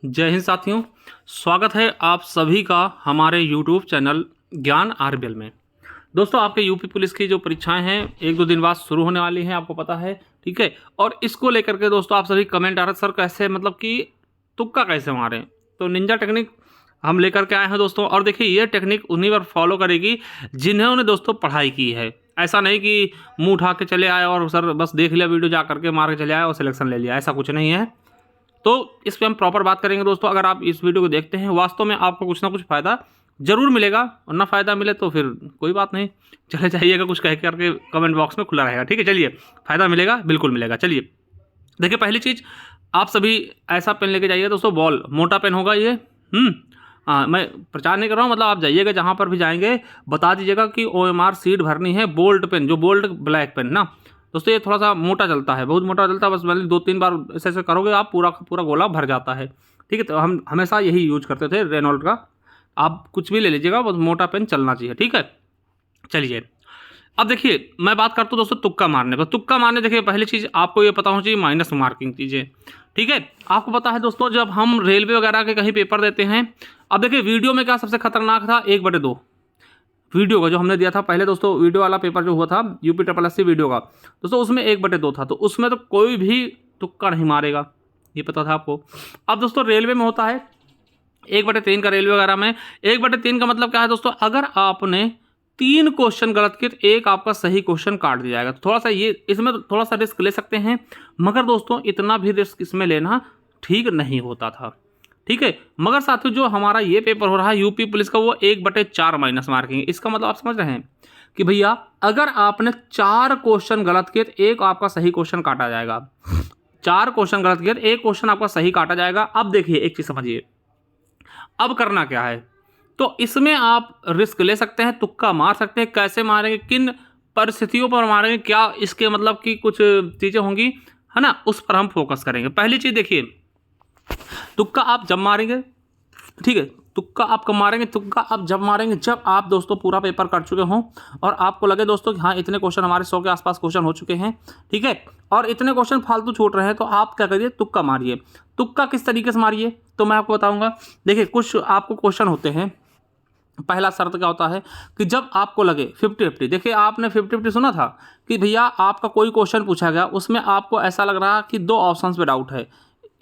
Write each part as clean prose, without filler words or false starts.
जय हिंद साथियों, स्वागत है आप सभी का हमारे YouTube चैनल ज्ञान आरबीएल में। दोस्तों, आपके यूपी पुलिस की जो परीक्षाएं हैं 1-2 दिन बाद शुरू होने वाली हैं, आपको पता है, ठीक है। और इसको लेकर के दोस्तों आप सभी कमेंट आ रहे सर कैसे, मतलब कि तुक्का कैसे मारें। तो निंजा टेक्निक हम लेकर के आए हैं दोस्तों। और देखिए, ये टेक्निक उन्हीं पर फॉलो करेगी जिन्होंने दोस्तों पढ़ाई की है। ऐसा नहीं कि मुंह उठा के चले आए और सर बस देख लिया वीडियो, जा करके मार के चले आए और सिलेक्शन ले लिया, ऐसा कुछ नहीं है। तो इस पर हम प्रॉपर बात करेंगे दोस्तों। अगर आप इस वीडियो को देखते हैं, वास्तव में आपको कुछ ना कुछ फ़ायदा जरूर मिलेगा, और ना फ़ायदा मिले तो फिर कोई बात नहीं, चले जाइएगा, कुछ कह करके कमेंट बॉक्स में खुला रहेगा, ठीक है। चलिए, फ़ायदा मिलेगा, बिल्कुल मिलेगा। चलिए देखिए, पहली चीज़, आप सभी ऐसा पेन लेके जाइए दोस्तों, बॉल मोटा पेन होगा ये। हाँ, मैं प्रचार नहीं कर रहा हूँ, मतलब आप जाइएगा जहाँ पर भी जाएंगे बता दीजिएगा कि OMR सीट भरनी है, बोल्ट पेन, जो बोल्ट ब्लैक पेन ना दोस्तों, ये थोड़ा सा मोटा चलता है, बहुत मोटा चलता है। बस मतलब 2-3 बार ऐसे ऐसे करोगे आप, पूरा पूरा गोला भर जाता है, ठीक है। तो हम हमेशा यही यूज करते थे, रेनॉल्ट का। आप कुछ भी ले लीजिएगा, बस मोटा पेन चलना चाहिए, ठीक है। चलिए, अब देखिए, मैं बात करता हूँ दोस्तों तुक्का मारने पर। तुक्का मारने, देखिए पहली चीज़ आपको ये पता होना चाहिए, माइनस मार्किंग चीज़ें, ठीक है। आपको पता है दोस्तों, जब हम रेलवे वगैरह के कहीं पेपर देते हैं, अब देखिए वीडियो में क्या सबसे खतरनाक था, 1/2 वीडियो का जो हमने दिया था पहले दोस्तों, वीडियो वाला पेपर जो हुआ था UPSSC वीडियो का दोस्तों, उसमें 1/2 था। तो उसमें तो कोई भी तुक्का नहीं मारेगा, ये पता था आपको। अब दोस्तों रेलवे में होता है 1/3 का, रेलवे वगैरह में 1/3 का मतलब क्या है दोस्तों, अगर आपने 3 क्वेश्चन गलत किए तो एक आपका सही क्वेश्चन काट दिया जाएगा। तो थोड़ा सा ये इसमें थोड़ा सा रिस्क ले सकते हैं, मगर दोस्तों इतना भी रिस्क इसमें लेना ठीक नहीं होता था, ठीक है। मगर साथियों, जो हमारा ये पेपर हो रहा है यूपी पुलिस का, वो 1/4 माइनस मार्किंग है। इसका मतलब आप समझ रहे हैं कि भैया अगर आपने 4 क्वेश्चन गलत किए तो एक आपका सही क्वेश्चन काटा जाएगा। 4 क्वेश्चन गलत किए तो एक क्वेश्चन आपका सही काटा जाएगा। अब देखिए, एक चीज समझिए, अब करना क्या है। तो इसमें आप रिस्क ले सकते हैं, तुक्का मार सकते हैं। कैसे मारेंगे, किन परिस्थितियों पर मारेंगे, क्या इसके मतलब कि कुछ चीजें होंगी, है ना, उस पर हम फोकस करेंगे। पहली चीज देखिए, तुक्का आप जब मारेंगे, ठीक है, तुक्का आप कब मारेंगे, तुक्का आप जब मारेंगे जब आप दोस्तों पूरा पेपर कर चुके हों और आपको लगे दोस्तों कि हाँ इतने क्वेश्चन, हमारे 100 के आसपास क्वेश्चन हो चुके हैं, ठीक है, और इतने क्वेश्चन फालतू छूट रहे हैं, तो आप क्या करिए, तुक्का मारिए। तुक्का किस तरीके से मारिए तो मैं आपको बताऊंगा। देखिए, कुछ आपको क्वेश्चन होते हैं। पहला शर्त क्या होता है कि जब आपको लगे 50-50, देखिए आपने 50-50 सुना था कि भैया आपका कोई क्वेश्चन पूछा गया, उसमें आपको ऐसा लग रहा कि 2 ऑप्शन पे डाउट है,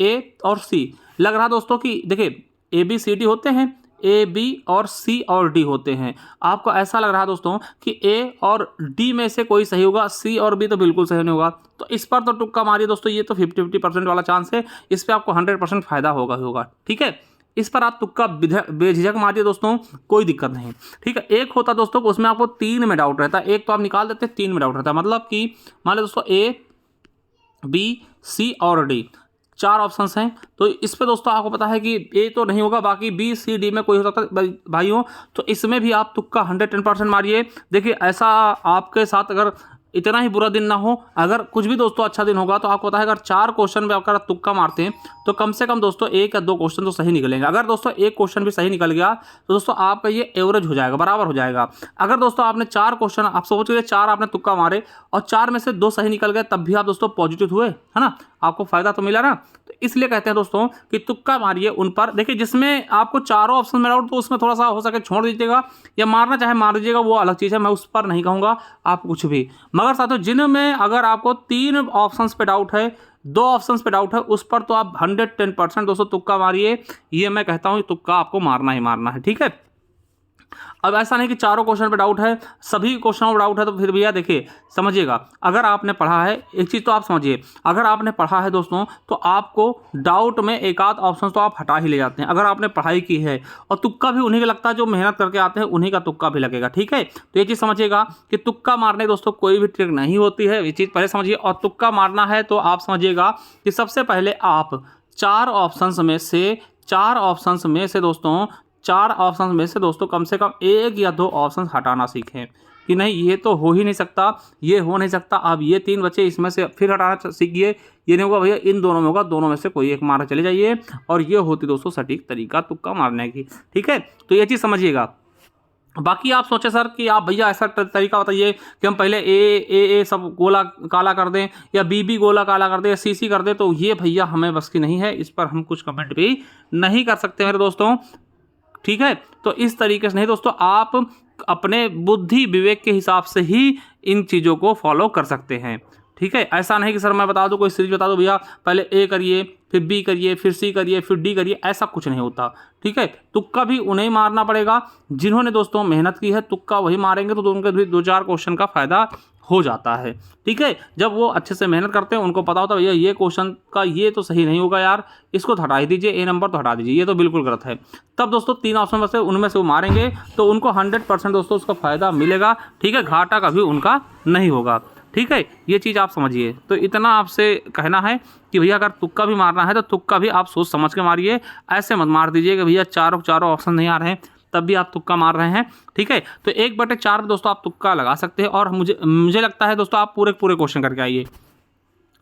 A और C। लग रहा दोस्तों कि देखिए ABCD होते हैं, A, B और C और D होते हैं। आपको ऐसा लग रहा दोस्तों कि A और D में से कोई सही होगा, C और B तो बिल्कुल सही नहीं होगा। तो इस पर तो तुक्का मारिए दोस्तों, ये तो 50-50% वाला चांस है, इस पर आपको 100% फायदा होगा ही होगा, ठीक है। इस पर आप तुक्का बेझिझक मारिए दोस्तों, कोई दिक्कत नहीं, ठीक है। एक होता दोस्तों उसमें आपको 3 में डाउट रहता है, एक तो आप निकाल देते हैं, 3 में डाउट रहता है, मतलब कि मान लो दोस्तों A, B, C और D 4 ऑप्शंस हैं। तो इस पे दोस्तों आपको पता है कि A तो नहीं होगा, बाकी B, C, D में कोई हो सकता है भाइयों। तो इसमें भी आप तुक्का 110% मारिए। देखिए, ऐसा आपके साथ अगर इतना ही बुरा दिन ना हो, अगर कुछ भी दोस्तों अच्छा दिन होगा, तो आपको पता है अगर 4 क्वेश्चन में अगर तुक्का मारते हैं तो कम से कम दोस्तों 1 या 2 क्वेश्चन तो सही निकलेंगे। अगर दोस्तों 1 क्वेश्चन भी सही निकल गया तो दोस्तों आपका ये एवरेज हो जाएगा, बराबर हो जाएगा। अगर दोस्तों आपने 4 क्वेश्चन, आप सोच लीजिए 4 आपने तुक्का मारे और 4 में से 2 सही निकल गए, तब भी आप दोस्तों पॉजिटिव हुए, है ना, आपको फायदा तो मिला ना। तो इसलिए कहते हैं दोस्तों कि तुक्का मारिए उन पर। देखिए, जिसमें आपको चारों ऑप्शन में डाउट, तो उसमें थोड़ा सा हो सके छोड़ दीजिएगा, या मारना चाहे मार दीजिएगा, वो अलग चीज़ है, मैं उस पर नहीं कहूँगा आप कुछ भी। मगर साथियों, जिनमें अगर आपको 3 ऑप्शंस पे डाउट है, 2 ऑप्शंस पे डाउट है, उस पर तो आप 110% दोस्तों तुक्का मारिए। ये मैं कहता हूँ, तुक्का आपको मारना ही मारना है, ठीक है। अब ऐसा नहीं कि चारों क्वेश्चन पे डाउट है, सभी क्वेश्चनों पर डाउट है, तो फिर भैया देखिए समझिएगा, अगर आपने पढ़ा है, एक चीज़ तो आप समझिए, अगर आपने पढ़ा है दोस्तों तो आपको डाउट में एक आध ऑप्शन तो आप हटा ही ले जाते हैं। अगर आपने पढ़ाई की है, और तुक्का भी उन्हीं का लगता है जो मेहनत करके आते हैं, उन्हीं का तुक्का भी लगेगा, ठीक है। तो ये चीज़ समझिएगा कि तुक्का मारने दोस्तों कोई भी ट्रिक नहीं होती है, ये चीज़ पहले समझिए। और तुक्का मारना है तो आप समझिएगा कि सबसे पहले आप 4 ऑप्शंस में से दोस्तों कम से कम 1 या 2 ऑप्शन हटाना सीखें कि नहीं ये तो हो ही नहीं सकता, ये हो नहीं सकता। अब ये 3 बचे, इसमें से फिर हटाना सीखिए। ये नहीं होगा भैया इन दोनों में होगा, दोनों में से कोई एक मार चले जाइए, और ये होती दोस्तों सटीक तरीका तुक्का मारने की, ठीक है। तो ये चीज़ समझिएगा। बाकी आप सोचे सर कि आप भैया ऐसा तरीका बताइए कि हम पहले ए सब गोला काला कर दें या बी गोला काला कर दें या सी कर दें, तो ये भैया हमें बस की नहीं है, इस पर हम कुछ कमेंट भी नहीं कर सकते मेरे दोस्तों, ठीक है। तो इस तरीके से नहीं दोस्तों, आप अपने बुद्धि विवेक के हिसाब से ही इन चीज़ों को फॉलो कर सकते हैं, ठीक है। ऐसा नहीं कि सर मैं बता दूं, कोई सीरीज बता दूं भैया पहले ए करिए फिर बी करिए फिर सी करिए फिर डी करिए, ऐसा कुछ नहीं होता, ठीक है। तुक्का भी उन्हें मारना पड़ेगा जिन्होंने दोस्तों मेहनत की है, तुक्का वही मारेंगे तो उनके भी 2-4 क्वेश्चन का फायदा हो जाता है, ठीक है। जब वो अच्छे से मेहनत करते हैं, उनको पता होता है भैया ये क्वेश्चन का ये तो सही नहीं होगा यार, इसको तो हटा ही दीजिए, ए नंबर तो हटा दीजिए, ये तो बिल्कुल गलत है, तब दोस्तों 3 ऑप्शन में से उनमें से वो मारेंगे तो उनको 100% दोस्तों उसका फ़ायदा मिलेगा, ठीक है। घाटा कभी उनका नहीं होगा, ठीक है। ये चीज़ आप समझिए। तो इतना आपसे कहना है कि भैया अगर तुक्का भी मारना है तो तुक्का भी आप सोच समझ के मारिए, ऐसे मत मार दीजिए कि भैया चारों ऑप्शन नहीं आ रहे हैं तब भी आप तुक्का मार रहे हैं, ठीक है। तो 1/4 में दोस्तों आप तुक्का लगा सकते हैं, और मुझे लगता है दोस्तों आप पूरे क्वेश्चन करके आइए,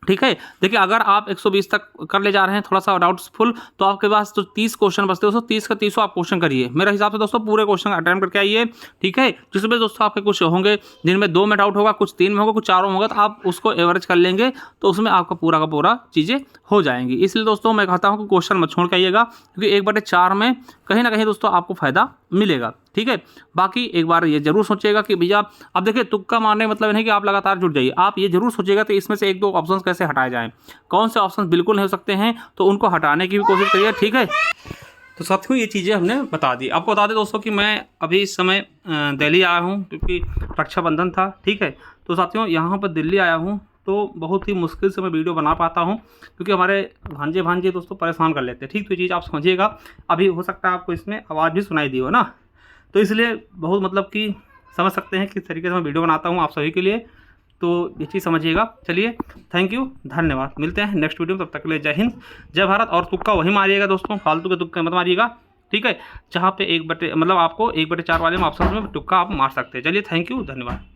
ठीक है। देखिए अगर आप 120 तक कर ले जा रहे हैं थोड़ा सा डाउटफुल, तो आपके पास तो 30 क्वेश्चन बचते हैं दोस्तों, 30 का 30 आप क्वेश्चन करिए मेरे हिसाब से दोस्तों, पूरे क्वेश्चन अटेम्प्ट करके आइए, ठीक है। जिसमें दोस्तों आपके कुछ होंगे जिनमें 2 में डाउट होगा, कुछ 3 में होगा, कुछ 4 में होगा, तो आप उसको एवरेज कर लेंगे तो उसमें आपका पूरा का पूरा चीज़ें हो जाएंगी। इसलिए दोस्तों मैं कहता हूँ कि क्वेश्चन मत छोड़ के आइएगा, क्योंकि 1/4 में कहीं ना कहीं दोस्तों आपको फायदा मिलेगा, ठीक है। बाकी एक बार ये जरूर सोचिएगा कि भैया अब देखिए तुक्का मारने मतलब नहीं कि आप लगातार जुट जाइए, आप ये जरूर सोचिएगा कि इसमें से 1-2 ऑप्शन कैसे हटाए जाएं, कौन से ऑप्शन बिल्कुल नहीं हो सकते हैं तो उनको हटाने की भी कोशिश करिए, ठीक है। तो साथियों ये चीज़ें हमने बता दी। आपको बता दें दोस्तों कि मैं अभी इस समय दिल्ली आया हूँ क्योंकि रक्षाबंधन था, ठीक है। तो साथियों यहाँ पर दिल्ली आया हूँ तो बहुत ही मुश्किल से मैं वीडियो बना पाता हूँ, क्योंकि हमारे भांजे दोस्तों परेशान कर लेते हैं, ठीक। तो ये चीज़ आप समझिएगा। अभी हो सकता है आपको इसमें आवाज़ भी सुनाई दी हो ना, तो इसलिए बहुत मतलब कि समझ सकते हैं किस तरीके से मैं वीडियो बनाता हूँ आप सभी के लिए, तो ये चीज़ समझिएगा। चलिए थैंक यू, धन्यवाद, मिलते हैं नेक्स्ट वीडियो में, तब तक के लिए जय हिंद जय भारत। और तुक्का वही मारिएगा दोस्तों, फालतू के तुक्के मत मारिएगा, ठीक है। जहाँ पे आपको 1/4 वाले ऑप्शन में तुक्का आप मार सकते हैं। चलिए थैंक यू, धन्यवाद।